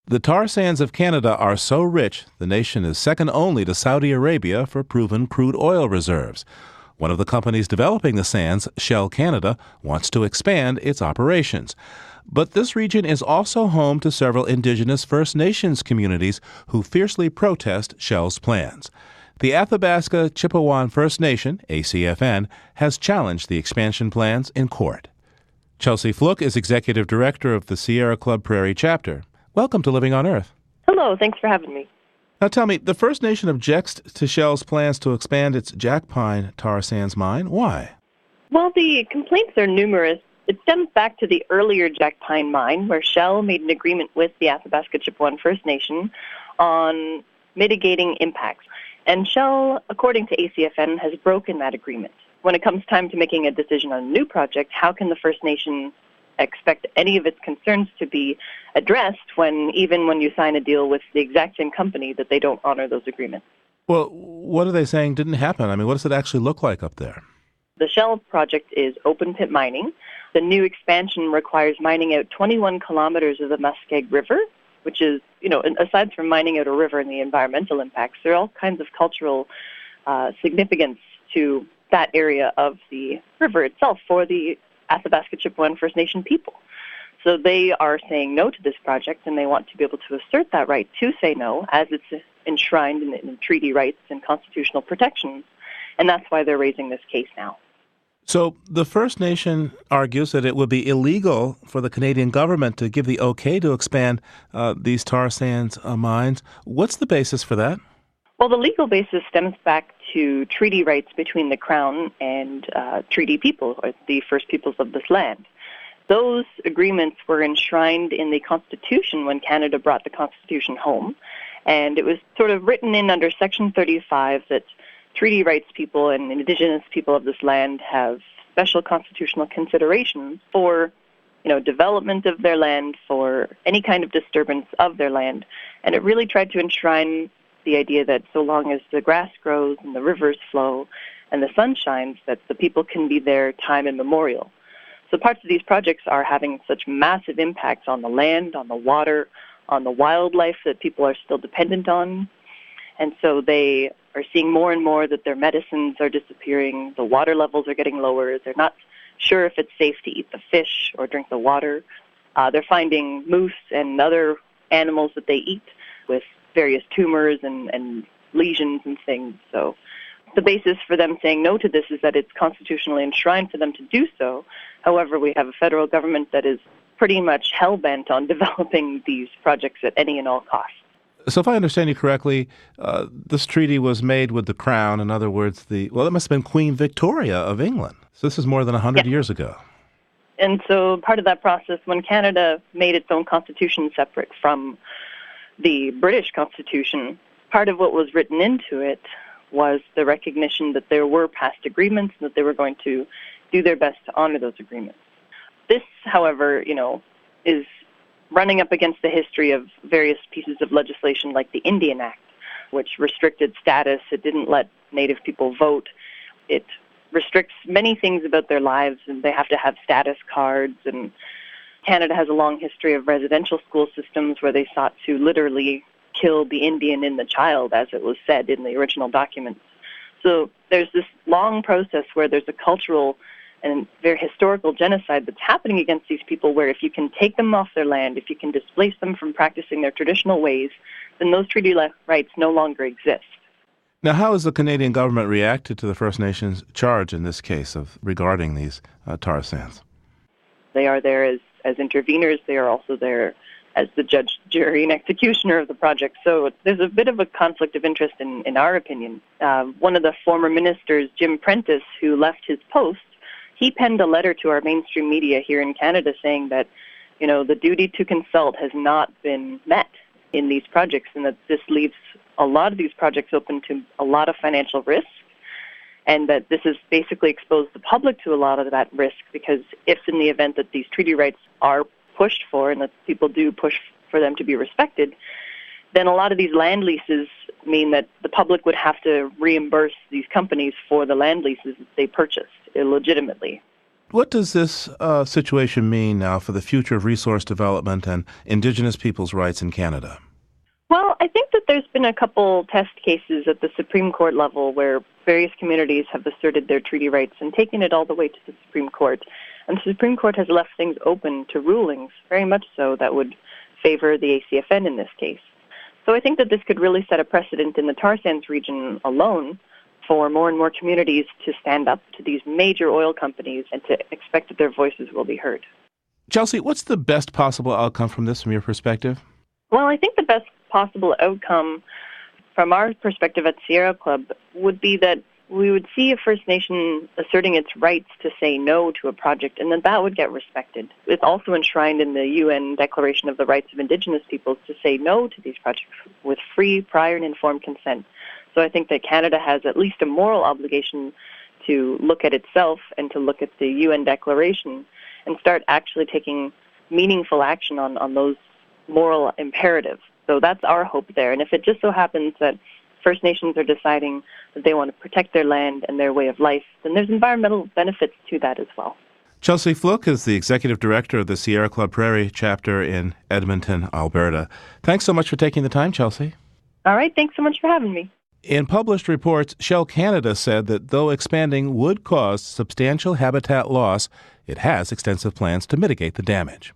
The tar sands of Canada are so rich, the nation is second only to Saudi Arabia for proven crude oil reserves. One of the companies developing the sands, Shell Canada, wants to expand its operations. But this region is also home to several indigenous First Nations communities who fiercely protest Shell's plans. The Athabasca Chipewyan First Nation, ACFN, has challenged the expansion plans in court. Chelsea Fluke is executive director of the Sierra Club Prairie chapter. Welcome to Living on Earth. Hello, thanks for having me. Now tell me, the First Nation objects to Shell's plans to expand its Jack Pine tar sands mine. Why? Well, the complaints are numerous. It stems back to the earlier Jack Pine mine, where Shell made an agreement with the Athabasca Chipewyan First Nation on mitigating impacts. And Shell, according to ACFN, has broken that agreement. When it comes time to making a decision on a new project, how can the First Nation expect any of its concerns to be addressed even when you sign a deal with the exact same company that they don't honor those agreements? Well, what are they saying didn't happen? I mean, what does it actually look like up there? The Shell project is open pit mining. The new expansion requires mining out 21 kilometers of the Muskeg River, which is, aside from mining out a river and the environmental impacts, there are all kinds of cultural significance to that area of the river itself for the Athabasca Chipewyan First Nation people. So they are saying no to this project, and they want to be able to assert that right to say no, as it's enshrined in treaty rights and constitutional protections. And that's why they're raising this case now. So the First Nation argues that it would be illegal for the Canadian government to give the okay to expand these tar sands mines. What's the basis for that? Well, the legal basis stems back to treaty rights between the Crown and treaty people, or the First Peoples of this land. Those agreements were enshrined in the Constitution when Canada brought the Constitution home, and it was sort of written in under Section 35 that treaty rights people and Indigenous people of this land have special constitutional considerations for development of their land, for any kind of disturbance of their land. And it really tried to enshrine the idea that so long as the grass grows and the rivers flow and the sun shines, that the people can be there time immemorial. So parts of these projects are having such massive impacts on the land, on the water, on the wildlife that people are still dependent on. And so they are seeing more and more that their medicines are disappearing, the water levels are getting lower, they're not sure if it's safe to eat the fish or drink the water. They're finding moose and other animals that they eat with various tumors and lesions and things. So the basis for them saying no to this is that it's constitutionally enshrined for them to do so. However, we have a federal government that is pretty much hell-bent on developing these projects at any and all costs. So if I understand you correctly, this treaty was made with the Crown. In other words, it must have been Queen Victoria of England. So this is more than 100 years ago. And so part of that process, when Canada made its own constitution separate from the British Constitution, part of what was written into it was the recognition that there were past agreements and that they were going to do their best to honor those agreements. This, however, is running up against the history of various pieces of legislation like the Indian Act, which restricted status. It didn't let Native people vote. It restricts many things about their lives, and they have to have status cards. And Canada has a long history of residential school systems where they sought to literally kill the Indian in the child, as it was said in the original documents. So there's this long process where there's a cultural and very historical genocide that's happening against these people, where if you can take them off their land, if you can displace them from practicing their traditional ways, then those treaty rights no longer exist. Now, how has the Canadian government reacted to the First Nations charge in this case regarding these tar sands? They are there as interveners. They are also there as the judge, jury, and executioner of the project. So there's a bit of a conflict of interest in our opinion. One of the former ministers, Jim Prentice, who left his post, he penned a letter to our mainstream media here in Canada saying that, the duty to consult has not been met in these projects, and that this leaves a lot of these projects open to a lot of financial risk, and that this has basically exposed the public to a lot of that risk, because if in the event that these treaty rights are pushed for and that people do push for them to be respected, then a lot of these land leases mean that the public would have to reimburse these companies for the land leases that they purchased illegitimately. What does this situation mean now for the future of resource development and Indigenous peoples' rights in Canada? Well, I think that there's been a couple test cases at the Supreme Court level where various communities have asserted their treaty rights and taken it all the way to the Supreme Court. And the Supreme Court has left things open to rulings, very much so, that would favor the ACFN in this case. So I think that this could really set a precedent in the tar sands region alone for more and more communities to stand up to these major oil companies and to expect that their voices will be heard. Chelsea, what's the best possible outcome from this from your perspective? Well, I think the best possible outcome from our perspective at Sierra Club would be that we would see a First Nation asserting its rights to say no to a project, and that would get respected. It's also enshrined in the UN Declaration of the Rights of Indigenous Peoples to say no to these projects with free, prior, and informed consent. So I think that Canada has at least a moral obligation to look at itself and to look at the UN Declaration and start actually taking meaningful action on those moral imperatives. So that's our hope there. And if it just so happens that First Nations are deciding that they want to protect their land and their way of life, then there's environmental benefits to that as well. Chelsea Fluke is the Executive Director of the Sierra Club Prairie chapter in Edmonton, Alberta. Thanks so much for taking the time, Chelsea. All right, thanks so much for having me. In published reports, Shell Canada said that though expanding would cause substantial habitat loss, it has extensive plans to mitigate the damage.